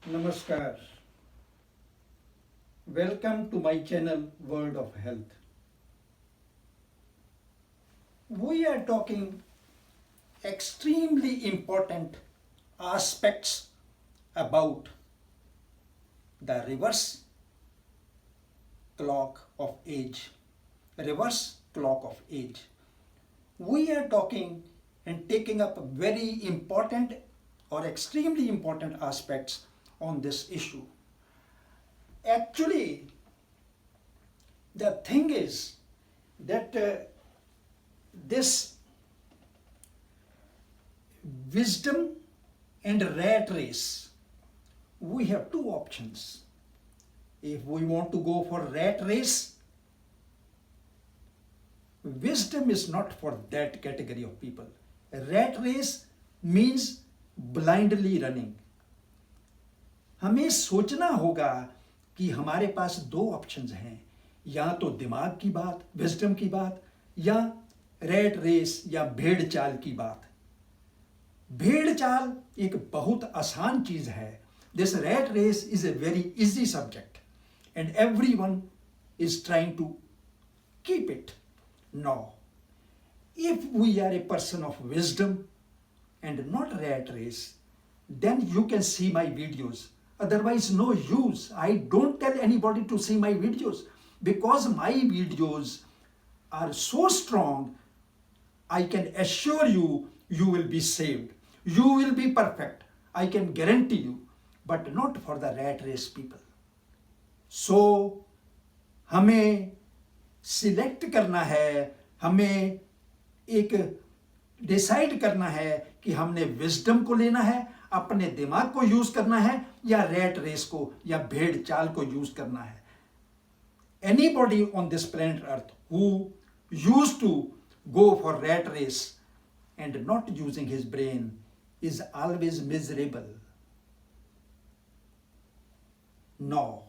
Namaskar. Welcome to my channel World of Health. We are talking extremely important aspects about the reverse clock of age. Reverse clock of age. We are talking and taking up very important or extremely important aspects on this issue. Actually, the thing is that this wisdom and rat race, we have two options. If we want to go for rat race, wisdom is not for that category of people. Rat race means blindly running. हमें सोचना होगा कि हमारे पास दो options हैं, या तो दिमाग की बात, विजडम की बात, या रैट रेस या भेड़ चाल की बात. भेड़ चाल एक बहुत आसान चीज है. This rat race is a very easy subject and everyone is trying to keep it. Now, if we are a person of wisdom and not rat race, then you can see my videos. Otherwise, no use. I don't tell anybody to see my videos because my videos are so strong. I can assure you, you will be saved. You will be perfect. I can guarantee you, but not for the rat race people. So, हमें select करना है, हमें एक decide करना है कि हमने wisdom को लेना है, अपने दिमाग को यूज करना है, या रैट रेस को या भेड़ चाल को यूज करना है. Anybody on this planet Earth who used to go for rat race and not using his brain is always miserable. Now,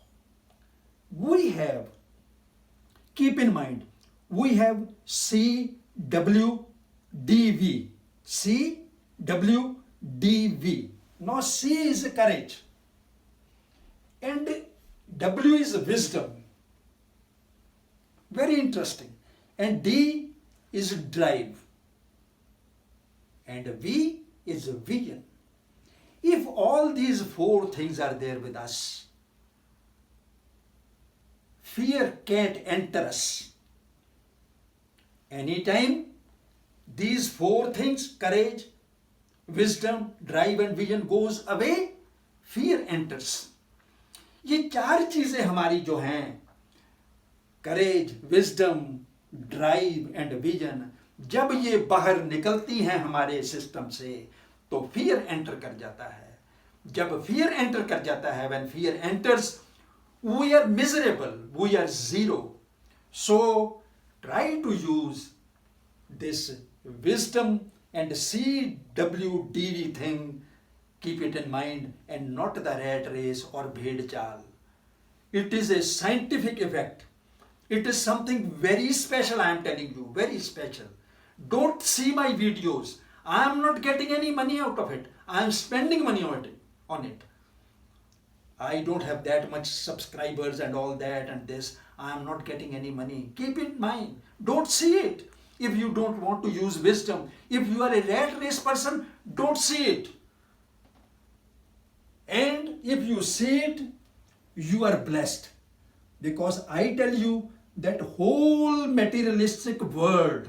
we have, keep in mind, we have CWDV. CWDV. Now C is courage and W is wisdom. Very interesting. And D is drive. And V is vision. If all these four things are there with us, fear can't enter us. Anytime these four things, courage, wisdom, drive and vision goes away, fear enters. ये चार चीजें हमारी जो हैं, करेज, wisdom, drive and vision, जब ये बाहर निकलती हैं हमारे सिस्टम से तो फियर एंटर कर जाता है. जब फियर एंटर कर जाता है, when fear enters, we are miserable, we are zero. So try to use this wisdom and CWDV thing, keep it in mind, and not the rat race or bhed chal. It is a scientific effect. It is something very special, I am telling you, very special. Don't see my videos. I am not getting any money out of it. I am spending money on it. I don't have that much subscribers and all that and this. I am not getting any money. Keep it in mind. Don't see it. If you don't want to use wisdom, if you are a rat race person, don't see it. And if you see it, you are blessed. Because I tell you that whole materialistic world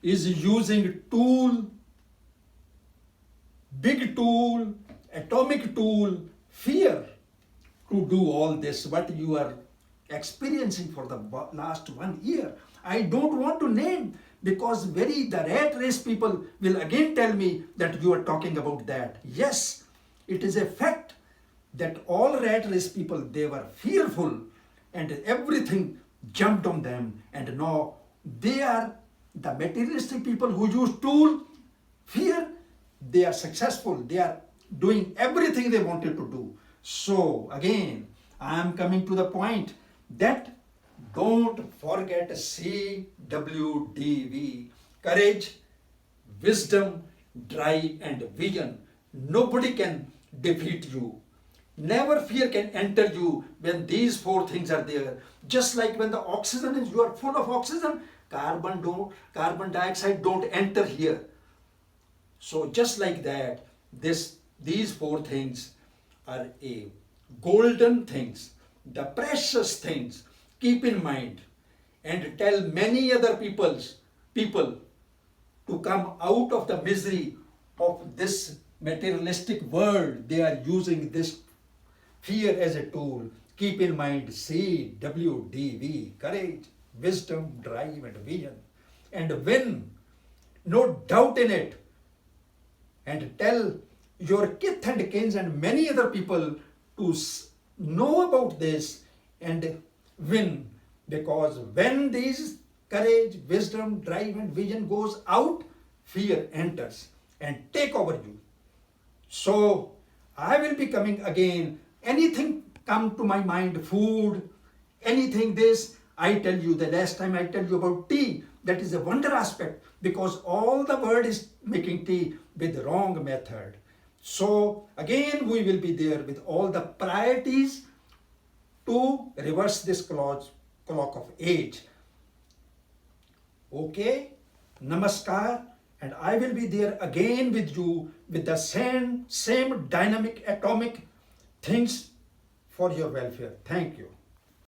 is using tool, big tool, atomic tool, fear to do all this, what you are experiencing for the last 1 year. I don't want to name because the rat race people will again tell me that you are talking about that. Yes, it is a fact that all rat race people, they were fearful and everything jumped on them, and now they are the materialistic people who use tool, fear, they are successful, they are doing everything they wanted to do. So again, I am coming to the point that don't forget CWDV, courage, wisdom, drive and vision. Nobody can defeat you. Never fear can enter you when these four things are there. Just like when the oxygen is, you are full of oxygen, carbon dioxide don't enter here. So just like that, these four things are a golden things, the precious things. Keep in mind and tell many other people to come out of the misery of this materialistic world. They are using this fear as a tool. Keep in mind CWDV, courage, wisdom, drive, and vision. And win, no doubt in it. And tell your kith and kins and many other people to know about this and win. Because when these courage, wisdom, drive, and vision goes out, fear enters and take over you. So I will be coming again. Anything come to my mind, food, anything this, I tell you, the last time I tell you about tea, that is a wonder aspect because all the world is making tea with the wrong method. So again we will be there with all the priorities to reverse this clock of age. Okay, namaskar, and I will be there again with you with the same dynamic atomic things for your welfare. Thank you.